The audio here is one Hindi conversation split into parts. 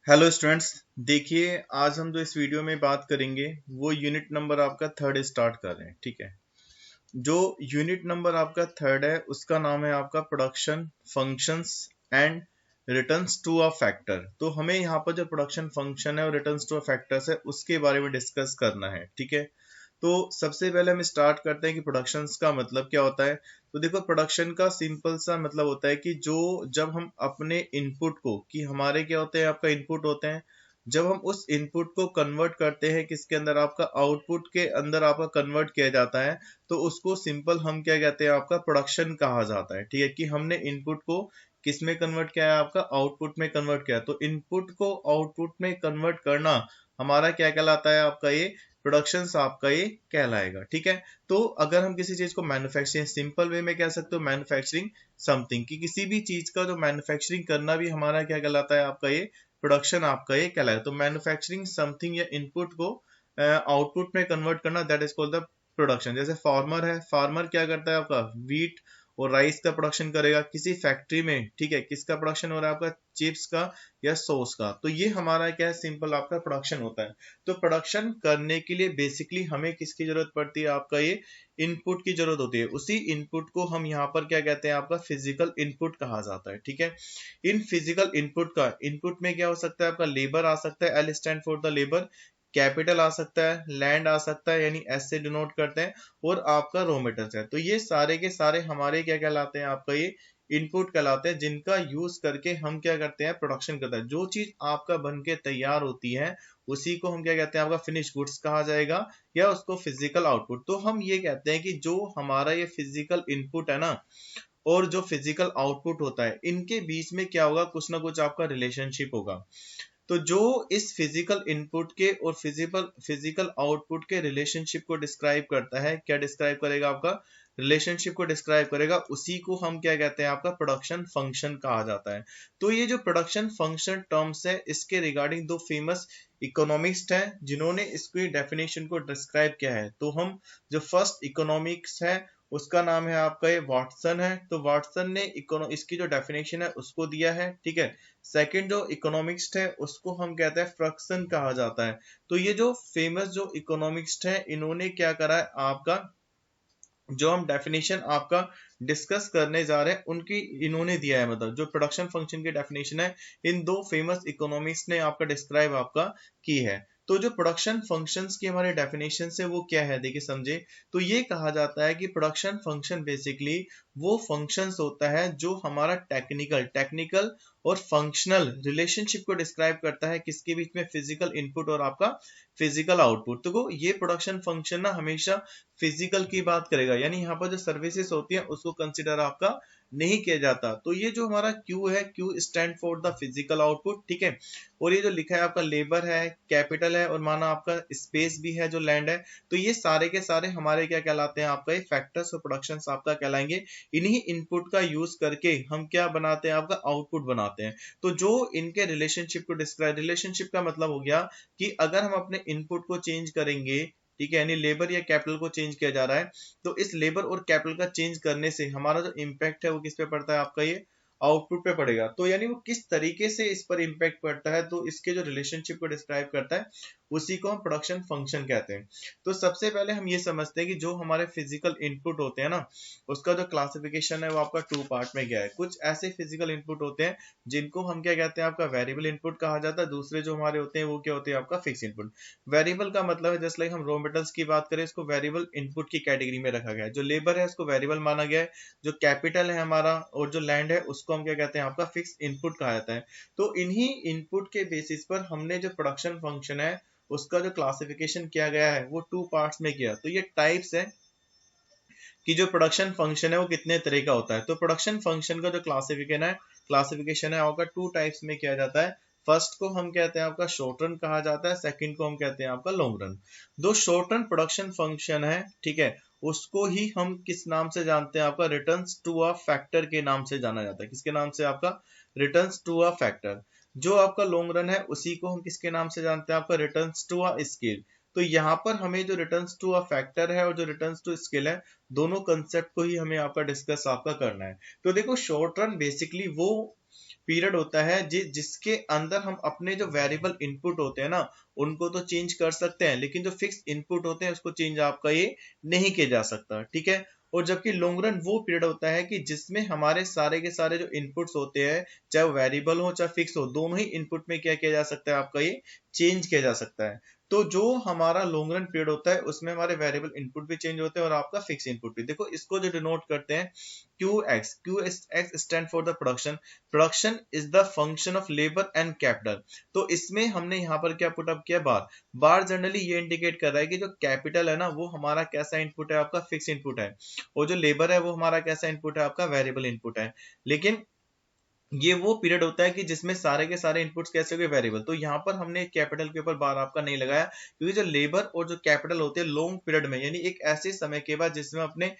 Hello students. देखिए, आज हम जो इस वीडियो में बात करेंगे वो यूनिट नंबर आपका थर्ड स्टार्ट कर रहे हैं। ठीक है, जो यूनिट नंबर आपका थर्ड है उसका नाम है आपका production functions and returns to a factor. तो हमें यहाँ पर जो प्रोडक्शन फंक्शन है और रिटर्न्स टू अ फैक्टर्स है उसके बारे में डिस्कस करना है। ठीक है, तो सबसे पहले हम स्टार्ट करते हैं कि प्रोडक्शंस का मतलब क्या होता है। तो देखो, प्रोडक्शन का सिंपल सा मतलब होता है कि जो जब हम अपने इनपुट को, कि हमारे क्या होते हैं, आपका इनपुट होते हैं, जब हम उस इनपुट को कन्वर्ट करते हैं किसके अंदर, आपका आउटपुट के अंदर आपका कन्वर्ट किया जाता है, तो उसको सिंपल हम क्या कहते हैं, आपका प्रोडक्शन कहा जाता है। ठीक है, कि हमने इनपुट को किस में कन्वर्ट किया है, आपका आउटपुट में कन्वर्ट किया है। तो इनपुट को आउटपुट में कन्वर्ट करना हमारा क्या कहलाता है, आपका ये प्रोडक्शन आपका ये कहलाएगा। ठीक है, तो अगर हम किसी चीज को मैन्युफैक्चरिंग, सिंपल वे में कह सकते हो मैन्युफैक्चरिंग समथिंग, कि किसी भी चीज का जो मैन्युफैक्चरिंग करना भी हमारा क्या कहलाता है, आपका ये प्रोडक्शन आपका ये कहलाएगा। तो मैन्युफैक्चरिंग समथिंग या इनपुट को आउटपुट में कन्वर्ट करना, that is called the production. जैसे फार्मर है, फार्मर क्या करता है, आपका व्हीट और राइस का प्रोडक्शन करेगा किसी फैक्ट्री में। ठीक है, किसका प्रोडक्शन हो रहा है, आपका चिप्स का या सॉस का। तो ये हमारा क्या है, सिंपल आपका प्रोडक्शन होता है। तो प्रोडक्शन करने के लिए बेसिकली हमें किसकी जरूरत पड़ती है, आपका ये इनपुट की जरूरत होती है। उसी इनपुट को हम यहाँ पर क्या कहते हैं, आपका फिजिकल इनपुट कहा जाता है। ठीक है, इन फिजिकल इनपुट का, इनपुट में क्या हो सकता है, आपका लेबर आ सकता है, L stand for the labour, capital आ सकता है, लैंड आ सकता है, यानी एस से डिनोट करते हैं, और आपका रॉ मेटेरियल्स है। तो ये सारे के सारे हमारे क्या कहलाते हैं, आपका ये इनपुट कहलाते हैं, जिनका यूज करके हम क्या करते हैं, प्रोडक्शन करते हैं। जो चीज आपका बन के तैयार होती है उसी को हम क्या कहते हैं, आपका फिनिश गुड्स कहा जाएगा, या उसको फिजिकल आउटपुट। तो हम ये कहते हैं कि जो हमारा ये फिजिकल इनपुट है ना, और जो फिजिकल आउटपुट होता है, इनके बीच में क्या होगा, कुछ ना कुछ आपका रिलेशनशिप होगा। तो जो इस फिजिकल इनपुट के और फिजिकल आउटपुट के रिलेशनशिप को डिस्क्राइब करता है, क्या डिस्क्राइब करेगा, आपका रिलेशनशिप को डिस्क्राइब करेगा, उसी को हम क्या कहते हैं, आपका प्रोडक्शन फंक्शन कहा जाता है। तो ये जो प्रोडक्शन फंक्शन टर्म्स है, इसके रिगार्डिंग दो फेमस इकोनॉमिस्ट हैं जिन्होंने इसकी डेफिनेशन को डिस्क्राइब किया है। तो हम जो फर्स्ट इकोनॉमिक्स है उसका नाम है आपका ये वाटसन है। तो वाटसन ने इसकी जो डेफिनेशन है उसको दिया है। ठीक है, सेकंड जो इकोनॉमिस्ट है उसको हम कहते हैं फ्रक्सन कहा जाता है। तो ये जो फेमस जो इकोनॉमिस्ट है, इन्होंने क्या करा है, आपका जो हम डेफिनेशन आपका डिस्कस करने जा रहे हैं उनकी इन्होंने दिया है, मतलब जो प्रोडक्शन फंक्शन की डेफिनेशन है, इन दो फेमस इकोनॉमिस्ट ने आपका डिस्क्राइब आपका की है। तो जो प्रोडक्शन फंक्शंस की हमारे डेफिनेशन है वो क्या है, देखिए समझे। तो ये कहा जाता है कि प्रोडक्शन फंक्शन बेसिकली वो फंक्शंस होता है जो हमारा टेक्निकल टेक्निकल और फंक्शनल रिलेशनशिप को डिस्क्राइब करता है, किसके बीच में, फिजिकल इनपुट और आपका फिजिकल आउटपुट। तो ये प्रोडक्शन फंक्शन ना हमेशा फिजिकल की बात करेगा, यानी यहाँ पर जो सर्विसेज होती है उसको कंसिडर आपका नहीं किया जाता। तो ये जो हमारा क्यू है, Q stand for the physical output. ठीक है, और ये जो लिखा है आपका लेबर है, कैपिटल है, और माना आपका स्पेस भी है जो लैंड है। तो ये सारे के सारे हमारे क्या कहलाते हैं, आपका ये फैक्टर्स और प्रोडक्शन आपका कहलाएंगे। इन्हीं इनपुट का यूज करके हम क्या बनाते हैं, आपका आउटपुट बनाते हैं। तो जो इनके रिलेशनशिप को डिस्क्राइब, रिलेशनशिप का मतलब हो गया कि अगर हम अपने इनपुट को चेंज करेंगे, ठीक है, यानी लेबर या कैपिटल को चेंज किया जा रहा है, तो इस लेबर और कैपिटल का चेंज करने से हमारा जो इम्पैक्ट है वो किस पे पड़ता है, आपका ये आउटपुट पे पड़ेगा। तो यानी वो किस तरीके से इस पर इम्पैक्ट पड़ता है, तो इसके जो रिलेशनशिप को डिस्क्राइब करता है उसी को हम प्रोडक्शन फंक्शन कहते हैं। तो सबसे पहले हम ये समझते हैं कि जो हमारे फिजिकल इनपुट होते हैं ना, उसका जो क्लासिफिकेशन है वो आपका टू पार्ट में गया है। कुछ ऐसे फिजिकल इनपुट होते हैं जिनको हम क्या कहते हैं, आपका वेरिएबल इनपुट कहा जाता है। दूसरे जो हमारे होते हैं वो क्या होते हैं, आपका फिक्स इनपुट। वेरिएबल का मतलब है, जैसे लाइक हम रॉ मेटल्स की बात करें, इसको वेरिएबल इनपुट की कैटेगरी में रखा गया है। जो लेबर है उसको वेरिएबल माना गया है, जो कैपिटल है हमारा और जो लैंड है उसको हम क्या कहते हैं, आपका फिक्स इनपुट कहा जाता है। तो इन्हीं इनपुट के बेसिस पर हमने जो प्रोडक्शन फंक्शन है उसका जो क्लासिफिकेशन किया गया है वो टू पार्ट्स में किया। तो ये टाइप्स है कि जो प्रोडक्शन फंक्शन है वो कितने तरह का होता है। तो प्रोडक्शन फंक्शन का जो क्लासिफिकेशन है आपका टू टाइप्स में किया जाता है। फर्स्ट को हम कहते हैं आपका शॉर्ट रन कहा जाता है, सेकंड को हम कहते हैं आपका लॉन्ग रन। दो शॉर्ट रन प्रोडक्शन फंक्शन है, ठीक है, उसको ही हम किस नाम से जानते हैं, आपका रिटर्न्स टू अ फैक्टर के नाम से जाना जाता है। किसके नाम से, आपका रिटर्न्स टू अ फैक्टर। जो आपका लॉन्ग रन है उसी को हम किसके नाम से जानते हैं, आपका रिटर्न्स टू अ स्केल। तो यहाँ पर हमें जो रिटर्न्स टू अ फैक्टर है और जो रिटर्न्स टू स्केल है, दोनों कंसेप्ट को ही हमें आपका डिस्कस आपका करना है। तो देखो शॉर्ट रन बेसिकली वो पीरियड होता है जिसके अंदर हम अपने जो वेरिएबल इनपुट होते हैं ना उनको तो चेंज कर सकते हैं, लेकिन जो फिक्स इनपुट होते हैं उसको चेंज आपका ये नहीं किया जा सकता, ठीक है। और जबकि लॉन्ग रन वो पीरियड होता है कि जिसमें हमारे सारे के सारे जो इनपुट्स होते हैं, चाहे वो वेरिएबल हो चाहे फिक्स हो, दोनों ही इनपुट में क्या किया जा सकता है, आपका ये चेंज किया जा सकता है। तो जो हमारा लॉन्ग रन पीरियड होता है उसमें हमारे वेरिएबल इनपुट भी चेंज होते हैं और आपका फिक्स इनपुट भी। देखो इसको जो डिनोट करते हैं Q x stand for the production. Production is the function of labour and capital. तो इसमें हमने यहाँ पर क्या पुट अप किया, बार। बार जनरली ये इंडिकेट कर रहा है कि जो कैपिटल है ना वो हमारा कैसा इनपुट है, आपका फिक्स इनपुट है, और जो लेबर है वो हमारा कैसा इनपुट है, आपका वेरिएबल इनपुट है। लेकिन ये वो पीरियड होता है कि जिसमें सारे के सारे इनपुट्स कैसे हो गए, वेरिएबल। तो यहाँ पर हमने कैपिटल के ऊपर बार आपका नहीं लगाया, क्योंकि जो लेबर और जो कैपिटल होते हैं लॉन्ग पीरियड में, यानी एक ऐसे समय के बाद जिसमें अपने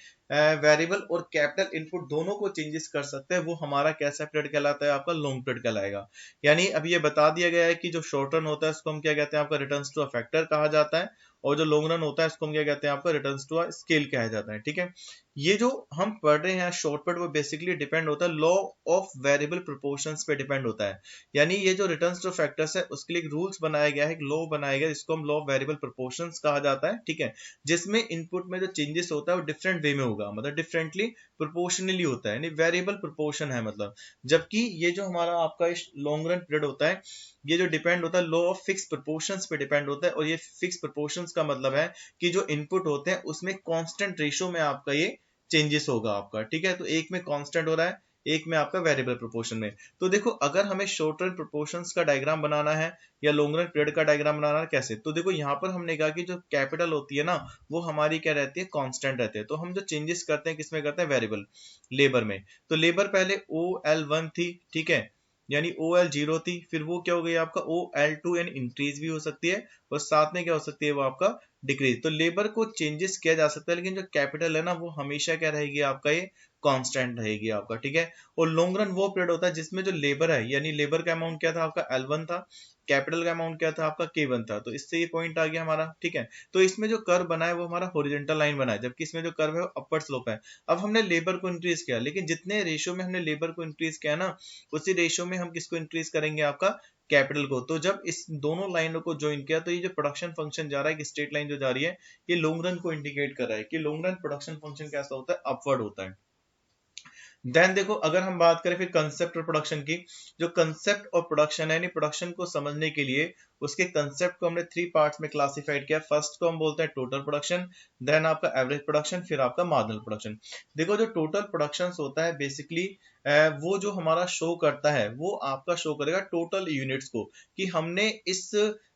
वेरिएबल और कैपिटल इनपुट दोनों को चेंजेस कर सकते हैं, वो हमारा कैसा पीरियड कहलाता है, आपका लॉन्ग पीरियड कहलाएगा। यानी अब ये बता दिया गया है कि जो शॉर्ट रन होता है उसको हम क्या कहते हैं, आपका रिटर्न्स टू अ फैक्टर कहा जाता है, और जो लॉन्ग रन होता है उसको हम क्या कहते हैं, आपका रिटर्न्स टू अ स्केल कहा जाता है, ठीक है। ये जो हम पढ़ रहे हैं शॉर्ट पीरियड, वो बेसिकली डिपेंड होता है लॉ ऑफ वेरिएबल प्रोपोर्शंस पे डिपेंड होता है। यानी ये जो रिटर्न्स टू फैक्टर्स है उसके लिए एक रूल्स बनाया गया है, एक लॉ बनाया गया है जिसको हम लॉ ऑफ वेरिएबल प्रोपोर्शंस कहा जाता है, ठीक है। जिसमें इनपुट में जो चेंजेस होता है वो डिफरेंट वे में होगा, मतलब डिफरेंटली प्रोपोर्शनली होता है, यानी वेरिएबल प्रोपोर्शन है मतलब। जबकि ये जो हमारा आपका लॉन्ग रन पीरियड होता है ये जो डिपेंड होता है लॉ ऑफ फिक्स प्रोपोर्शंस पे डिपेंड होता है। और ये फिक्स प्रोपोर्शंस का मतलब है कि जो इनपुट होते हैं उसमें कांस्टेंट रेशियो में आपका ये चेंजेस होगा आपका, ठीक है। तो एक में कांस्टेंट हो रहा है, एक में आपका वेरिएबल प्रोपोर्शन में। तो देखो अगर हमें शॉर्ट रन प्रोपोर्शंस का डायग्राम बनाना है या लॉन्ग रन पीरियड का डायग्राम बनाना है, कैसे, तो देखो यहाँ पर हमने कहा कि जो कैपिटल होती है ना वो हमारी क्या रहती है, कांस्टेंट रहती है। तो हम जो चेंजेस करते हैं किसमें करते हैं, वेरिएबल, लेबर में। तो लेबर पहले OL1 थी, ठीक है, यानी OL0 थी, फिर वो क्या हो गई आपका OL2, यानी इंक्रीज भी हो सकती है और साथ में क्या हो सकती है, वो आपका डिक्रीज। तो लेबर को चेंजेस किया जा सकता है, लेकिन जो कैपिटल है ना वो हमेशा क्या रहेगी, आपका ये कांस्टेंट रहेगी आपका, ठीक है। और लॉन्ग रन वो पीरियड होता है जिसमें जो लेबर है, यानी लेबर का अमाउंट क्या था, आपका L1 था, कैपिटल का अमाउंट क्या था, आपका K1 था। तो इससे ये पॉइंट आ गया हमारा, ठीक है। तो इसमें जो कर्व बना है वो हमारा हॉरिजॉन्टल लाइन बना है, जबकि इसमें जो कर्व है वो अपवर्ड स्लोप है। अब हमने लेबर को इंक्रीज किया, लेकिन जितने रेशियो में हमने लेबर को इंक्रीज किया ना उसी रेशियो में हम किसको इंक्रीज करेंगे, आपका कैपिटल को। तो जब इस दोनों लाइनों को ज्वाइन किया तो ये जो प्रोडक्शन फंक्शन जा रहा है, स्ट्रेट लाइन जो जा रही है, ये लॉन्ग रन को इंडिकेट कर रहा है कि लॉन्ग रन प्रोडक्शन फंक्शन कैसा होता है, अपवर्ड होता है। देन देखो अगर हम बात करें फिर कंसेप्ट और प्रोडक्शन की, जो कंसेप्ट और प्रोडक्शन है, यानी प्रोडक्शन को समझने के लिए उसके कंसेप्ट को हमने 3 पार्ट्स में क्लासिफाइड किया। फर्स्ट को हम बोलते हैं टोटल प्रोडक्शन, देन आपका एवरेज प्रोडक्शन, फिर आपका मार्जिनल प्रोडक्शन। देखो जो टोटल प्रोडक्शन होता है बेसिकली वो जो हमारा शो करता है वो आपका शो करेगा टोटल यूनिट्स को, कि हमने इस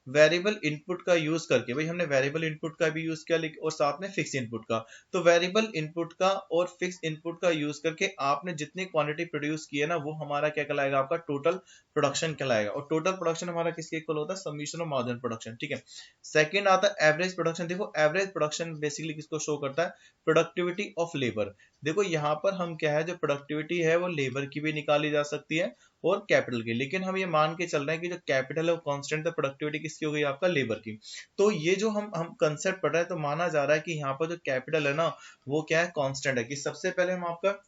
वेरिएबल इनपुट का यूज करके, भाई हमने वेरिएबल इनपुट का भी यूज किया और साथ में फिक्स इनपुट का। तो वेरिएबल इनपुट का और फिक्स इनपुट का यूज करके आपने जितनी क्वांटिटी प्रोड्यूस की है ना वो हमारा क्या कहलाएगा, आपका टोटल प्रोडक्शन कहलाएगा। और टोटल प्रोडक्शन हमारा किसके इक्वल होता है, समीशन ऑफ मार्जिनल प्रोडक्शन, ठीक है। सेकंड आता है एवरेज प्रोडक्शन। देखो एवरेज प्रोडक्शन बेसिकली किसको शो करता है, प्रोडक्टिविटी ऑफ लेबर। देखो यहाँ पर हम क्या है, जो प्रोडक्टिविटी है वो लेबर की भी निकाली जा सकती है और कैपिटल की, लेकिन हम ये मान के चल रहे हैं कि जो कैपिटल है वो कांस्टेंट है, प्रोडक्टिविटी किसकी हो गई, आपका लेबर की। तो ये जो हम कंसेप्ट पढ़ रहे हैं तो माना जा रहा है कि यहाँ पर जो कैपिटल है ना वो क्या है, कांस्टेंट है। कि सबसे पहले हम आपका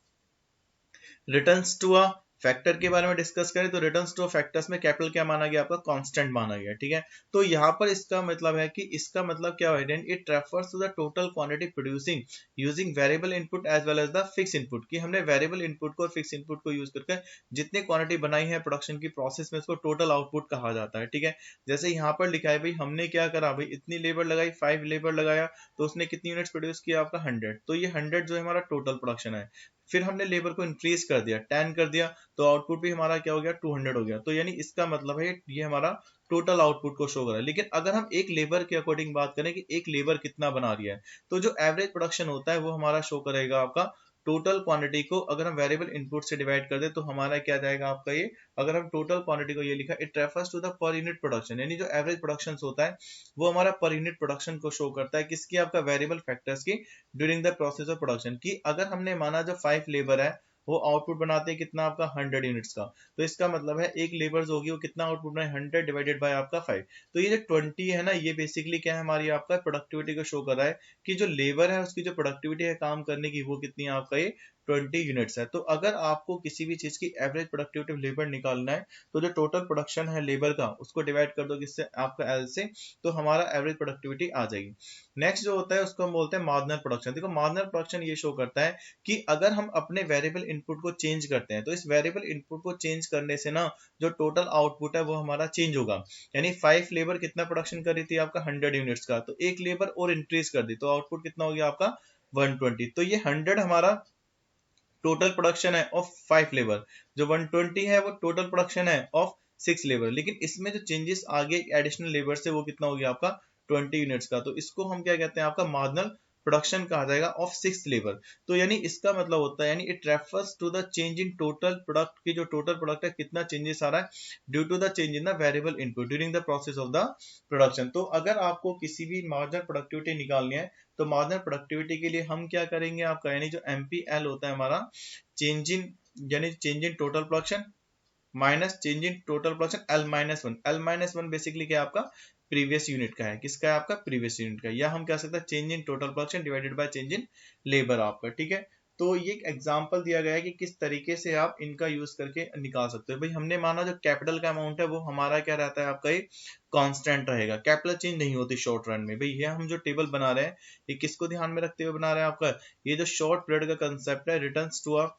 रिटर्न्स टू अ फैक्टर के बारे में डिस्कस करें तो रिटर्न्स टू फैक्टर्स में कैपिटल क्या माना गया, आपका कांस्टेंट माना गया, ठीक है। तो यहाँ पर इसका मतलब है कि इसका मतलब क्या है, it refers to the total quantity producing using variable input as well as the fix input. कि हमने वेरिएबल इनपुट को और फिक्स इनपुट को यूज करके जितनी क्वांटिटी बनाई है प्रोडक्शन की प्रोसेस में उसको टोटल आउटपुट कहा जाता है, ठीक है। जैसे यहाँ पर लिखा है भाई हमने क्या करा, भाई इतनी लेबर लगाई, 5 लेबर लगाया तो उसने कितनी यूनिट्स प्रोड्यूस किया, आपका 100। तो ये 100 जो है हमारा टोटल प्रोडक्शन है। फिर हमने लेबर को इंक्रीज कर दिया, 10 कर दिया, तो आउटपुट भी हमारा क्या हो गया, 200 हो गया। तो यानी इसका मतलब है ये हमारा टोटल आउटपुट को शो कर रहा है। लेकिन अगर हम एक लेबर के अकॉर्डिंग बात करें कि एक लेबर कितना बना रही है, तो जो एवरेज प्रोडक्शन होता है वो हमारा शो करेगा आपका टोटल क्वांटिटी को। अगर हम वेरिएबल इनपुट से डिवाइड कर दे तो हमारा क्या जाएगा, आपका ये, अगर हम टोटल क्वांटिटी को ये लिखा, it refers to the per unit production. यानी जो एवरेज प्रोडक्शन होता है वो हमारा पर यूनिट प्रोडक्शन को शो करता है, किसकी, आपका वेरिएबल फैक्टर्स की during the process of production. की अगर हमने माना जो 5 लेबर है वो आउटपुट बनाते हैं कितना आपका 100 यूनिट्स का। तो इसका मतलब है एक लेबर होगी वो कितना आउटपुट बनाए 100 डिवाइडेड बाय आपका 5। तो ये जो 20 है ना ये बेसिकली क्या है हमारी आपका प्रोडक्टिविटी को शो कर रहा है कि जो लेबर है उसकी जो प्रोडक्टिविटी है काम करने की वो कितनी है आपका ये 20 यूनिट्स है। तो अगर आपको किसी भी चीज की एवरेज प्रोडक्टिविटी लेबर निकालना है तो जो टोटल प्रोडक्शन है लेबर का उसको डिवाइड कर दो किससे आपका एल से, तो हमारा एवरेज प्रोडक्टिविटी आ जाएगी। नेक्स्ट जो होता है उसको हम बोलते हैं मार्जिनल प्रोडक्शन। देखो मार्जिनल प्रोडक्शन ये शो करता है कि अगर हम अपने वेरिएबल इनपुट को चेंज करते हैं तो इस वेरिएबल इनपुट को चेंज करने से ना जो टोटल आउटपुट है वो हमारा चेंज होगा। यानी 5 लेबर कितना प्रोडक्शन कर रही थी आपका 100 यूनिट्स का, तो एक लेबर और इंक्रीज कर दी तो आउटपुट कितना हो गया आपका 120। तो ये 100 हमारा टोटल प्रोडक्शन है ऑफ 5 लेबर, जो 120 है वो टोटल प्रोडक्शन है ऑफ 6 लेबर। लेकिन इसमें जो चेंजेस आगे एडिशनल लेबर से वो कितना हो गया आपका 20 यूनिट्स का। तो इसको हम क्या कहते हैं आपका मार्जिनल प्रोडक्शन कहा जाएगा ऑफ 6 लेबर। तो यानी इसका मतलब होता है यानी it refers to the change in total product की जो टोटल प्रोडक्ट है कितना चेंजेस आ रहा है due to the change in the variable input during the process of the production. तो अगर आपको किसी भी मार्जिनल प्रोडक्टिविटी निकालनी है तो मार्जिनल प्रोडक्टिविटी के लिए हम क्या करेंगे आपका यानी जो MPL होता है हमारा चेंज इन यानी change in total production minus change in total production L-1। L-1 basically क्या है आपका प्रीवियस यूनिट का है, किसका है आपका प्रीवियस यूनिट का, या हम कह सकते हैं change in total production divided by change in labour आपका। ठीक है, तो ये एक एग्जांपल दिया गया है कि किस तरीके से आप इनका यूज करके निकाल सकते हो। भाई हमने माना जो कैपिटल का अमाउंट है वो हमारा क्या रहता है आपका ये कांस्टेंट रहेगा, कैपिटल चेंज नहीं होती शॉर्ट रन में। भाई ये हम जो टेबल बना रहे हैं ये किसको ध्यान में रखते हुए बना रहे हैं आपका ये जो शॉर्ट पीरियड का कंसेप्ट है रिटर्न्स टू अ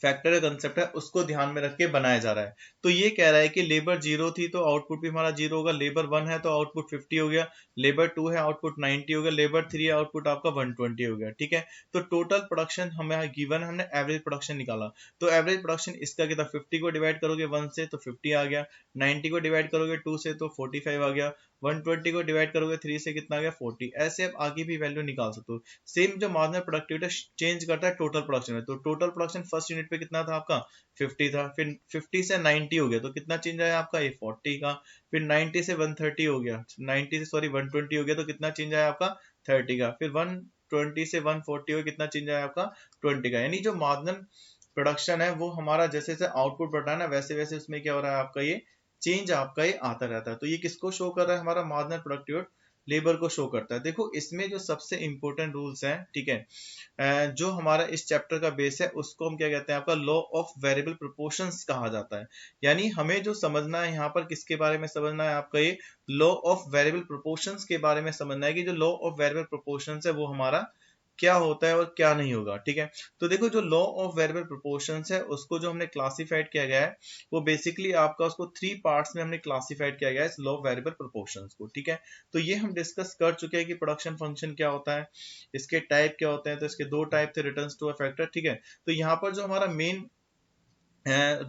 फैक्टर का कंसेप्ट है उसको ध्यान में रख के बनाया जा रहा है। तो ये कह रहा है कि लेबर 0 थी तो आउटपुट भी हमारा 0 होगा, लेबर 1 है तो आउटपुट 50 हो गया, लेबर 2 है आउटपुट 90 हो गया, लेबर 3 है आउटपुट आपका 120 हो गया। ठीक है, तो टोटल प्रोडक्शन हमें गिवन है, हमने एवरेज प्रोडक्शन निकाला। तो एवरेज प्रोडक्शन इसका कितना 50 को डिवाइड करोगे 1 से तो 50 आ गया, 90 को डिवाइड करोगे 2 से तो 45 आ गया, 120 को डिवाइड करोगे 3 से कितना आ गया 40। ऐसे आप आगे भी वैल्यू निकाल सकते हो। सेम जो मार्जिनल प्रोडक्टिविटी चेंज करता है टोटल प्रोडक्शन में, तो टोटल प्रोडक्शन फर्स्ट यूनिट पे कितना था आपका 50 था, फिर 50 से 90 हो गया तो कितना चेंज आया आपका ये 40 का, फिर 90 से 130 हो गया, 90 से सॉरी 120 हो गया तो कितना चेंज आया आपका 30 का, फिर 120 से 140 हो गया कितना चेंज आया आपका 20 का। यानी जो मार्जिनल प्रोडक्शन है वो हमारा जैसे जैसे आउटपुट बढ़ रहा है ना वैसे वैसे उसमें क्या हो रहा है आपका ये चेंज आपका ये आता रहता है। तो ये किसको शो कर रहा है हमारा मार्जिनल प्रोडक्टिविटी लेबर को शो करता है। देखो इसमें जो सबसे इंपॉर्टेंट रूल्स हैं, ठीक है, जो हमारा इस चैप्टर का बेस है उसको हम क्या कहते हैं आपका लॉ ऑफ वेरिएबल प्रोपोर्शंस कहा जाता है। यानी हमें जो समझना है यहाँ पर किसके बारे में समझना है आपका ये लॉ ऑफ वेरिएबल प्रोपोर्शंस के बारे में समझना है कि जो लॉ ऑफ वेरिएबल प्रोपोर्शंस है वो हमारा क्या होता है और क्या नहीं होगा। ठीक है, तो देखो जो लॉ ऑफ वेरिएबल प्रोपोर्शंस है उसको जो हमने क्लासिफाइड किया गया है वो बेसिकली आपका उसको 3 पार्ट्स में हमने क्लासिफाइड किया गया है इस लॉ ऑफ वेरिएबल प्रोपोर्शंस को। ठीक है, तो ये हम डिस्कस कर चुके हैं कि प्रोडक्शन फंक्शन क्या होता है, इसके टाइप क्या होते हैं। तो इसके 2 टाइप थे रिटर्न्स टू अ फैक्टर। ठीक है, तो यहाँ पर जो हमारा मेन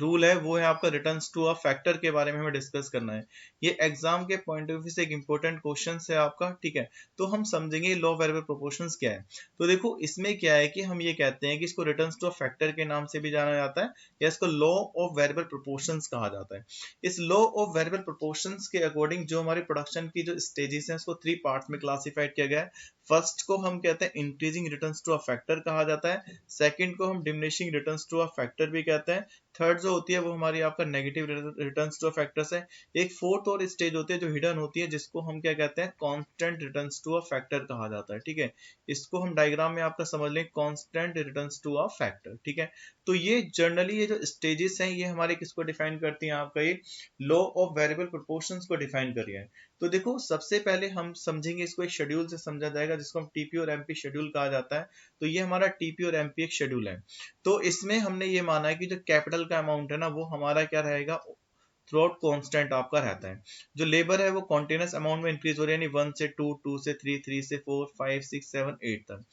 रूल है वो है आपका रिटर्न्स टू अ फैक्टर के बारे में हमें डिस्कस करना है। ये एग्जाम के पॉइंट ऑफ व्यू से एक इंपॉर्टेंट क्वेश्चन है आपका। ठीक है, तो हम समझेंगे लॉ वेरिएबल प्रोपोर्शंस क्या है। तो देखो इसमें क्या है कि हम ये कहते हैं कि इसको रिटर्न्स टू अ फैक्टर के नाम से भी जाना जाता है या इसको लॉ ऑफ वेरिएबल प्रोपोर्शंस कहा जाता है। इस लॉ ऑफ वेरिएबल प्रोपोर्शंस के अकॉर्डिंग जो हमारी प्रोडक्शन की जो स्टेजेस हैं उसको 3 पार्ट्स में क्लासिफाइड किया गया है। फर्स्ट को हम कहते हैं increasing returns to a factor कहा जाता है, सेकंड को हम diminishing returns to a factor भी कहते हैं, थर्ड जो होती है वो हमारी आपका नेगेटिव रिटर्न्स टू फैक्टर्स है, एक फोर्थ और स्टेज होती है जो हिडन होती है जिसको हम क्या कहते हैं constant returns to a factor कहा जाता है। ठीक है, इसको हम डायग्राम में आपका समझ लें constant returns to a factor. ठीक है, तो ये जनरली ये जो स्टेजेस हैं ये हमारे किसको डिफाइन करती हैं आपका ये लॉ ऑफ वेरिएबल प्रोपोर्शंस को डिफाइन कर रही है। तो देखो सबसे पहले हम समझेंगे इसको एक शेड्यूल से समझा जाएगा जिसको हम टीपी और एमपी शेड्यूल कहा जाता है। तो ये हमारा टीपी और एमपी एक शेड्यूल है। तो इसमें हमने ये माना है कि जो कैपिटल का अमाउंट है ना वो हमारा क्या रहेगा थ्रू आउट कॉन्स्टेंट आपका रहता है। जो लेबर है वो कॉन्टिन्यूस अमाउंट में इंक्रीज हो रही है, यानी 1 से 2, 2 से 3, 3 से 4, 5, 6, 7, 8 तक।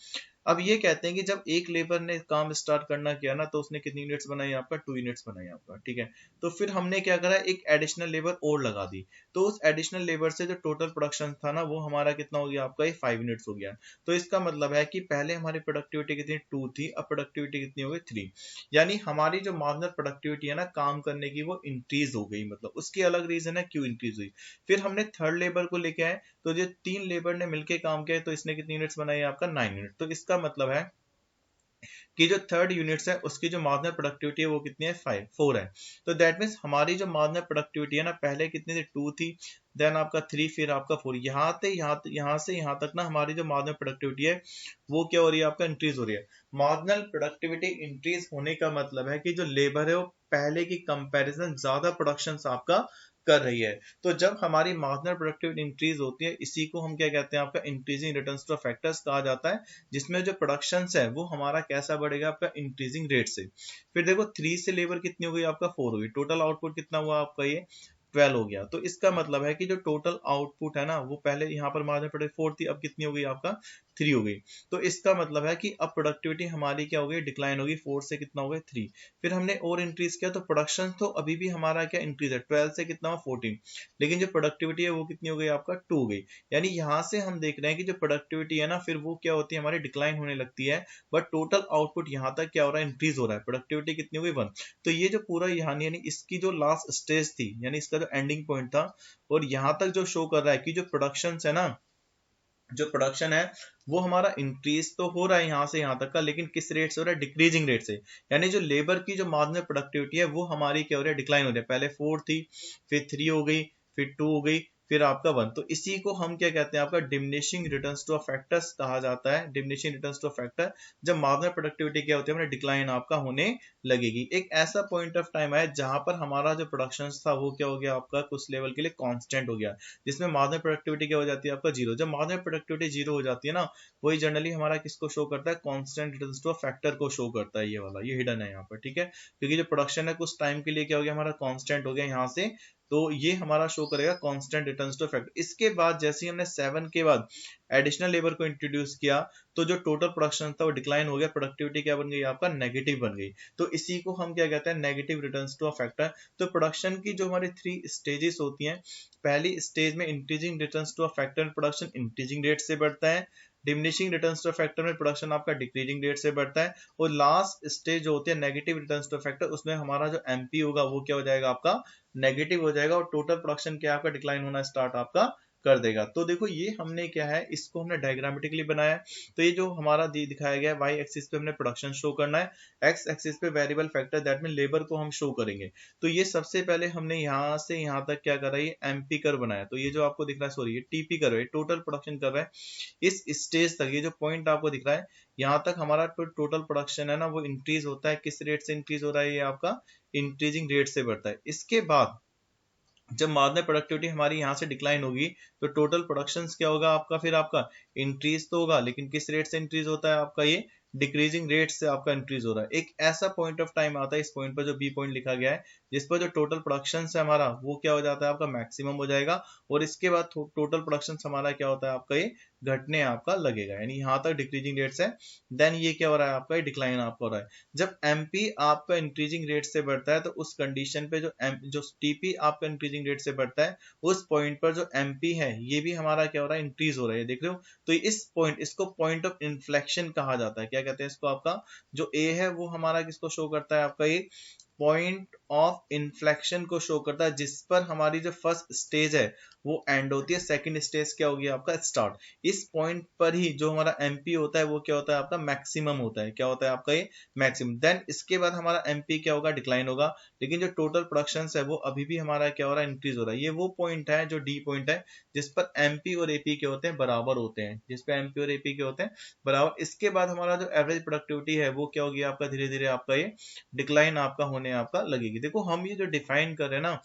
अब ये कहते हैं कि जब एक लेबर ने काम स्टार्ट करना किया ना तो उसने कितनी यूनिट्स बनाई आपका 2 यूनिट्स बनाई आपका। ठीक है, तो फिर हमने क्या करा एक एडिशनल लेबर और लगा दी, तो उस एडिशनल लेबर से जो टोटल प्रोडक्शन था ना वो हमारा कितना हो गया आपका ये 5 यूनिट्स हो गया। तो इसका मतलब है कि पहले हमारी प्रोडक्टिविटी कितनी 2 थी, अब प्रोडक्टिविटी कितनी हो गई 3, यानी हमारी जो मार्जिनल प्रोडक्टिविटी है ना काम करने की वो इंक्रीज हो गई। मतलब उसकी अलग रीजन है क्यों इंक्रीज हुई। फिर हमने थर्ड लेबर को लेके आए तो जो 3 लेबर ने मिलकर काम किया तो इसने कितनी यूनिट्स बनाई आपका 9 यूनिट। तो इसका मतलब है कि जो थर्ड यूनिट्स है उसकी जो मार्जिनल प्रोडक्टिविटी है वो कितनी है 4 है। तो दैट मीन्स हमारी जो मार्जिनल प्रोडक्टिविटी है ना, पहले कितनी थी 2 थी, देन आपका 3, फिर आपका 4, यहाँ से यहाँ तक ना हमारी जो मार्जिनल प्रोडक्टिविटी है वो क्या हो रही है, आपका इंक्रीज हो रही है। मार्जिनल प्रोडक्टिविटी इंक्रीज होने का मतलब है कि जो लेबर है वो पहले की कंपैरिजन ज्यादा प्रोडक्शन आपका कर रही है। तो जब हमारी मार्जिनल प्रोडक्टिविटी इंक्रीज होती है, इसी को हम क्या कहते हैं, आपका इंक्रीजिंग रिटर्न्स टू फैक्टर्स कहा जाता है, जिसमें जो प्रोडक्शन है वो हमारा कैसा बढ़ेगा, आपका इंक्रीजिंग रेट से। फिर देखो 3 से लेबर कितनी हो गई, आपका 4 हो गई, टोटल आउटपुट कितना हुआ आपका ये 12 हो गया। तो इसका मतलब है कि जो टोटल आउटपुट है ना, वो पहले यहाँ पर मार्जिनल प्रोडक्ट 4 थी, अब कितनी हो गई आपका 3 हो गई। तो इसका मतलब है कि अब प्रोडक्टिविटी हमारी क्या हो गई, डिक्लाइन होगी, 4 से कितना हो गया 3। फिर हमने और इंक्रीज किया तो प्रोडक्शन तो अभी भी हमारा क्या इंक्रीज है, 12 से कितना हुआ 14, लेकिन जो प्रोडक्टिविटी है वो कितनी हो गई, आपका 2 हो गई। यानी यहाँ से हम देख रहे हैं कि जो प्रोडक्टिविटी है ना, फिर वो क्या होती है, हमारी डिक्लाइन होने लगती है, बट टोटल आउटपुट यहाँ तक क्या हो रहा है, इंक्रीज हो रहा है। प्रोडक्टिविटी कितनी हो गई 1। तो ये जो पूरा यानी इसकी जो लास्ट स्टेज थी, यानी इसका जो एंडिंग पॉइंट था, और यहाँ तक जो शो कर रहा है कि जो प्रोडक्शन है ना, जो प्रोडक्शन है वो हमारा इंक्रीज तो हो रहा है यहाँ से यहाँ तक का, लेकिन किस रेट से हो रहा है, डिक्रीजिंग रेट से। यानी जो लेबर की जो मार्जिनल प्रोडक्टिविटी है वो हमारी क्या हो रही है, डिक्लाइन हो रही है। पहले 4 थी, फिर 3 हो गई, फिर 2 हो गई, फिर आपका 1। तो इसी को हम क्या कहते हैं, आपका डिमिनिशिंग रिटर्न्स टू फैक्टर्स कहा जाता है। डिमिनिशिंग रिटर्न्स टू फैक्टर, जब मार्जिनल प्रोडक्टिविटी क्या होती है, डिक्लाइन आपका होने लगेगी। एक ऐसा पॉइंट ऑफ टाइम है जहां पर हमारा जो प्रोडक्शन था वो क्या हो गया, आपका कुछ लेवल के लिए कांस्टेंट हो गया, जिसमें मार्जिनल प्रोडक्टिविटी क्या हो जाती है, आपका 0। जब मार्जिनल प्रोडक्टिविटी 0 हो जाती है ना, वही जनरली हमारा किसको शो करता है, कांस्टेंट रिटर्न्स टू फैक्टर को शो करता है। ये वाला ये हिडन है यहाँ पर, ठीक है, क्योंकि जो प्रोडक्शन है कुछ टाइम के लिए क्या हो गया, हमारा कांस्टेंट हो गया यहाँ से, तो ये हमारा शो करेगा कांस्टेंट रिटर्न्स टू फैक्टर। इसके बाद जैसे ही हमने 7 के बाद एडिशनल लेबर को इंट्रोड्यूस किया, तो जो टोटल प्रोडक्शन था वो डिक्लाइन हो गया, प्रोडक्टिविटी क्या बन गई, आपका नेगेटिव बन गई। तो इसी को हम क्या कहते हैं, नेगेटिव रिटर्न्स टू फैक्टर। तो प्रोडक्शन की जो हमारी 3 स्टेजेस होती हैं, पहली स्टेज में increasing returns two factor, production increasing rate से बढ़ता है। डिमिनिशिंग रिटर्न्स टू फैक्टर में प्रोडक्शन आपका डिक्रीजिंग रेट से बढ़ता है। और लास्ट स्टेज जो होती है नेगेटिव रिटर्न्स टू फैक्टर, उसमें हमारा जो एमपी होगा वो क्या हो जाएगा, आपका नेगेटिव हो जाएगा, और टोटल प्रोडक्शन क्या आपका डिक्लाइन होना स्टार्ट आपका कर देगा। तो देखो ये हमने क्या है, इसको हमने डायग्रामेटिकली बनाया। तो ये जो हमारा दिखाया गया है, वाई एक्सिस पे हमने प्रोडक्शन शो करना है, एक्स एक्सिस पे variable factor that mean labour को हम शो करेंगे। तो ये सबसे पहले हमने यहाँ से यहाँ तक क्या करा, ये एमपी कर बनाया। तो ये जो आपको दिख रहा है, सॉरी ये टीपी कर रहा है, टोटल प्रोडक्शन कर रहा है। इस स्टेज तक ये जो पॉइंट आपको दिख रहा है, यहाँ तक हमारा टोटल प्रोडक्शन है ना, वो इंक्रीज होता है। किस रेट से इंक्रीज हो रहा है, ये आपका इंक्रीजिंग रेट से बढ़ता है। इसके बाद जब मार्जिनल प्रोडक्टिविटी हमारी यहाँ से डिक्लाइन होगी, तो टोटल प्रोडक्शन क्या होगा आपका, फिर आपका इंक्रीज तो होगा, लेकिन किस रेट से इंक्रीज होता है, आपका ये डिक्रीजिंग रेट से आपका इंक्रीज हो रहा है। एक ऐसा पॉइंट ऑफ टाइम आता है, इस पॉइंट पर जो बी पॉइंट लिखा गया है, जिस पर जो टोटल प्रोडक्शन है हमारा वो क्या हो जाता है, आपका मैक्सिमम हो जाएगा, और इसके बाद टोटल प्रोडक्शन हमारा क्या होता है, आपका ये घटने आपका लगेगा, यानी यहाँ तक डिक्रीजिंग रेट से। देन ये क्या हो रहा है, आपका डिक्लाइन आपका हो रहा है। जब एमपी आपका इंक्रीजिंग रेट से बढ़ता है, तो उस कंडीशन पे जो टीपी आपका इंक्रीजिंग रेट से बढ़ता है, उस पॉइंट पर जो एमपी है ये भी हमारा क्या हो रहा है, इंक्रीज हो रहा है, देख रहे हो। तो इस पॉइंट, इसको पॉइंट ऑफ इन्फ्लेक्शन कहा जाता है। क्या कहते हैं इसको, आपका जो ए है वो हमारा किसको शो करता है, आपका ये पॉइंट ऑफ इन्फ्लेक्शन को शो करता है, जिस पर हमारी जो फर्स्ट स्टेज है वो एंड होती है, सेकंड स्टेज क्या होगी, आपका स्टार्ट। इस पॉइंट पर ही जो हमारा एमपी होता है वो क्या होता है, आपका मैक्सिमम होता है। क्या होता है आपका ये मैक्सिमम। देन इसके बाद हमारा एमपी क्या होगा, डिक्लाइन होगा, लेकिन जो टोटल प्रोडक्शन है वो अभी भी हमारा क्या हो रहा है, इंक्रीज हो रहा है। ये वो पॉइंट है जो डी पॉइंट है, जिस पर एमपी और एपी के होते हैं बराबर होते हैं, जिस पर एमपी और एपी के होते हैं बराबर। इसके बाद हमारा जो एवरेज प्रोडक्टिविटी है वो क्या होगी, आपका धीरे धीरे आपका ये डिक्लाइन आपका होने आपका लगेगी। देखो हम ये जो डिफाइन कर रहे हैं ना,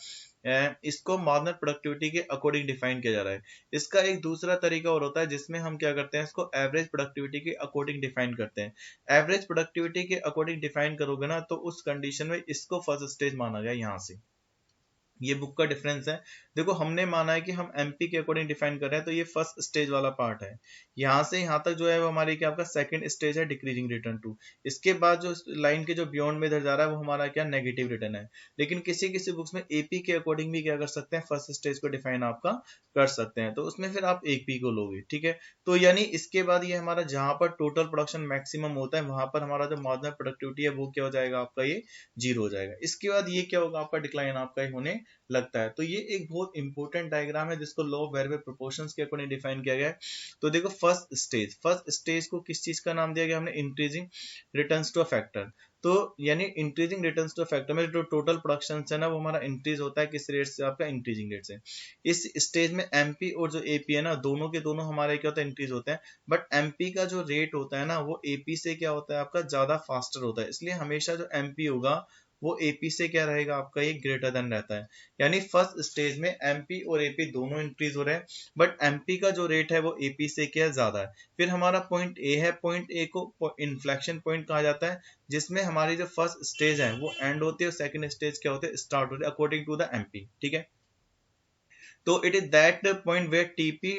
इसको मार्जिनल प्रोडक्टिविटी के अकॉर्डिंग डिफाइन किया जा रहा है। इसका एक दूसरा तरीका और होता है, जिसमें हम क्या करते हैं, इसको एवरेज प्रोडक्टिविटी के अकॉर्डिंग डिफाइन करते हैं। एवरेज प्रोडक्टिविटी के अकॉर्डिंग डिफाइन करोगे ना, तो उस कंडीशन में इसको फर्स्ट स्टेज माना गया यहाँ से। ये बुक का डिफरेंस है। देखो हमने माना है कि हम एमपी के अकॉर्डिंग डिफाइन कर रहे हैं, तो ये फर्स्ट स्टेज वाला पार्ट है। यहाँ से यहाँ तक जो है वो हमारी क्या, आपका सेकंड स्टेज है, डिक्रीजिंग रिटर्न टू। इसके बाद जो लाइन के जो बियॉन्ड में इधर जा रहा है वो हमारा क्या, नेगेटिव रिटर्न है। लेकिन किसी किसी बुक्स में एपी के अकॉर्डिंग भी क्या कर सकते हैं, फर्स्ट स्टेज को डिफाइन आपका कर सकते हैं, तो उसमें फिर आप एपी को लोगे, ठीक है। तो यानी इसके बाद ये हमारा जहां पर टोटल प्रोडक्शन मैक्सिमम होता है, वहां पर हमारा जो मार्जिनल प्रोडक्टिविटी है वो क्या हो जाएगा, आपका ये 0 हो जाएगा। इसके बाद ये क्या होगा, आपका डिक्लाइन आपका ही होने लगता है। तो ये एक बहुत इंपॉर्टेंट डायग्राम है जिसको लॉ ऑफ वेरिएबल प्रोपोर्शंस के अकॉर्डिंग डिफाइन किया गया है। तो देखो फर्स्ट स्टेज को किस चीज का नाम दिया गया हमने, increasing returns to a factor. तो यानी इंक्रीजिंग रिटर्न्स टू फैक्टर में जो टोटल प्रोडक्शन है ना वो हमारा इंक्रीज होता है किस रेट से, आपका इंक्रीजिंग रेट से। इस स्टेज में एमपी और जो एपी है ना दोनों के दोनों हमारे क्या होता है, इंक्रीज होते हैं। बट एमपी का जो रेट होता है ना वो एपी से क्या होता है, आपका ज्यादा फास्टर होता है। इसलिए हमेशा जो एमपी होगा वो एपी से क्या रहेगा, आपका ये ग्रेटर देन रहता है। यानी फर्स्ट स्टेज में एमपी और एपी दोनों इंक्रीज हो रहे हैं, बट एमपी का जो रेट है वो एपी से क्या ज्यादा है। फिर हमारा पॉइंट ए है, पॉइंट ए को इन्फ्लेक्शन पॉइंट कहा जाता है, जिसमें हमारी जो फर्स्ट स्टेज है वो एंड होती है और सेकंड स्टेज क्या होते हैं, स्टार्ट होते हैं अकॉर्डिंग टू द एमपी। ठीक है, तो it is that point where TP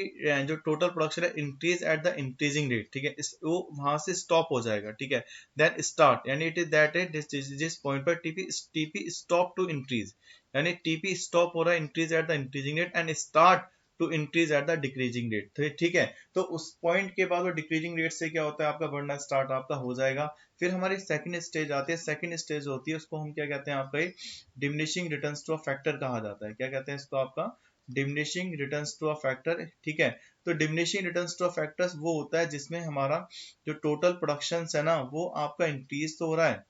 जो टोटल प्रोडक्शन है increase at the increasing rate. ठीक है, वो वहां से स्टॉप हो जाएगा। ठीक है, देन स्टार्ट यानी इट इज दैट जिस पॉइंट पर टीपी स्टॉप टू इंक्रीज, यानी टीपी स्टॉप हो रहा है increase at the increasing rate and start to increase at the decreasing rate. ठीक है, तो उस पॉइंट के बाद वो डिक्रीजिंग रेट से क्या होता है, आपका बढ़ना स्टार्ट आपका हो जाएगा। फिर हमारी सेकंड स्टेज आती है, सेकंड स्टेज होती है उसको हम क्या कहते हैं, आपका diminishing returns to a factor कहा जाता है। क्या कहते हैं इसको, आपका diminishing returns to a factor. ठीक है, तो diminishing returns to a factors वो होता है जिसमें हमारा जो टोटल प्रोडक्शन है ना वो आपका इंक्रीज तो हो रहा है,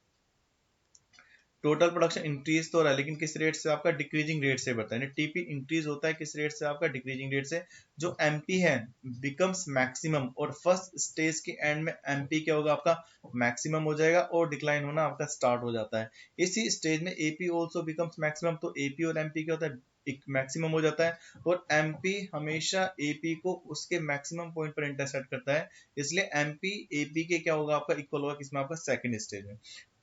टोटल प्रोडक्शन इंक्रीज तो हो रहा है, लेकिन किस रेट से, आपका डिक्रीजिंग रेट से बढ़ता है। टीपी इंक्रीज होता है किस रेट से, आपका डिक्रीजिंग रेट से। जो एमपी है बिकम्स मैक्सिमम, और फर्स्ट स्टेज के एंड में एमपी क्या होगा, आपका मैक्सिमम हो जाएगा और डिक्लाइन होना आपका स्टार्ट हो जाता है। इसी स्टेज में एपी ऑल्सो बिकम्स मैक्सिमम, तो एपी और एमपी क्या होता है, एक मैक्सिमम हो जाता है। और एमपी हमेशा एपी को उसके मैक्सिमम पॉइंट पर इंटरसेक्ट करता है, इसलिए एमपी एपी के क्या होगा, आपका इक्वल होगा किसमें, आपका सेकंड स्टेज में।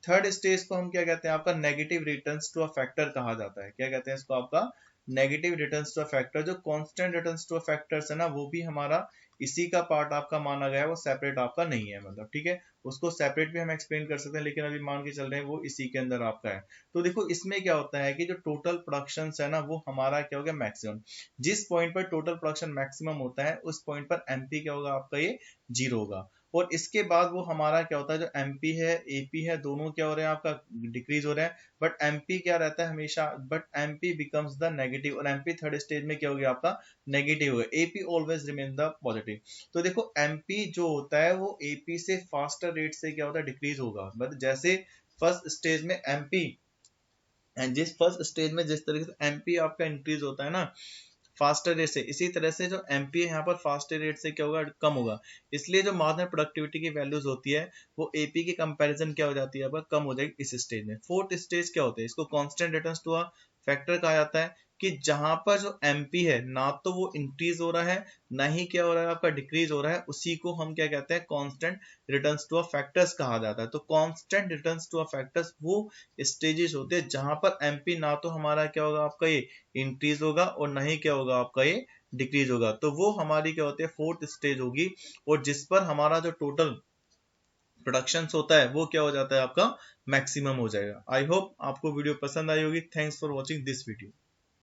थर्ड स्टेज को हम क्या कहते हैं, आपका negative returns to a factor कहा जाता है। क्या कहते हैं इसको, आपका negative returns to a factor. जो constant returns to a factors है ना वो भी हमारा इसी का पार्ट आपका माना गया है, वो सेपरेट आपका नहीं है, मतलब ठीक है, उसको सेपरेट भी हम एक्सप्लेन कर सकते हैं, लेकिन अभी मान के चल रहे हैं वो इसी के अंदर आपका है। तो देखो इसमें क्या होता है कि जो टोटल प्रोडक्शन है ना वो हमारा क्या होगा, मैक्सिमम। जिस पॉइंट पर टोटल प्रोडक्शन मैक्सिमम होता है उस पॉइंट पर एमपी क्या होगा, आपका ये जीरो होगा। और इसके बाद वो हमारा क्या होता है, जो एमपी है एपी है दोनों क्या हो रहे हैं, आपका डिक्रीज हो रहे हैं, बट एमपी क्या रहता है हमेशा, but MP becomes the negative, और एमपी थर्ड स्टेज में क्या हो गया, आपका नेगेटिव हो गया, AP always remain the positive. तो देखो एमपी जो होता है वो एपी से फास्टर रेट से क्या होता है, डिक्रीज होगा। मतलब जैसे फर्स्ट स्टेज में एमपी, जिस फर्स्ट स्टेज में जिस तरीके से एमपी आपका इंक्रीज होता है ना फास्टर रेट से, इसी तरह से जो एमपी है यहाँ पर फास्टर रेट से क्या होगा, कम होगा। इसलिए जो मार्जिनल प्रोडक्टिविटी की वैल्यूज होती है वो एपी के कंपैरिजन क्या हो जाती है, अब कम हो जाएगी इस स्टेज में। फोर्थ स्टेज क्या होता है, इसको constant returns to a factor कहा जाता है, कि जहां पर जो एमपी है ना तो वो इंक्रीज हो रहा है ना ही क्या हो रहा है, आपका डिक्रीज हो रहा है, उसी को हम क्या कहते हैं, constant returns to a factors कहा जाता है। तो constant returns to a factors वो स्टेजेस होते हैं जहां पर एमपी ना तो हमारा क्या होगा, आपका ये इंक्रीज होगा और ना ही क्या होगा, आपका ये डिक्रीज होगा। तो वो हमारी क्या होती है, फोर्थ स्टेज होगी, और जिस पर हमारा जो टोटल प्रोडक्शन होता है वो क्या हो जाता है, आपका मैक्सिमम हो जाएगा। आई होप आपको वीडियो पसंद आई होगी। Thanks for watching this video.